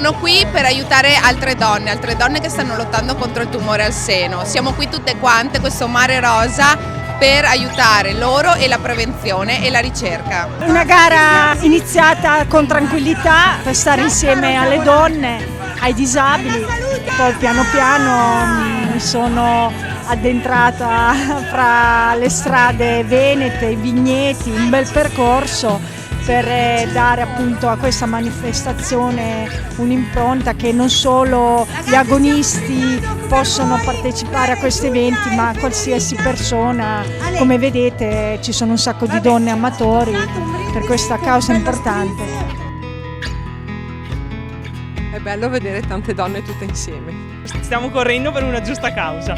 Sono qui per aiutare altre donne che stanno lottando contro il tumore al seno. Siamo qui tutte quante, questo mare rosa, per aiutare loro e la prevenzione e la ricerca. Una gara iniziata con tranquillità per stare insieme alle donne, ai disabili, poi piano piano mi sono addentrata fra le strade venete, i vigneti, un bel percorso per dare appunto a questa manifestazione un'impronta che non solo gli agonisti possono partecipare a questi eventi, ma qualsiasi persona. Come vedete ci sono un sacco di donne amatori per questa causa importante. È bello vedere tante donne tutte insieme. Stiamo correndo per una giusta causa.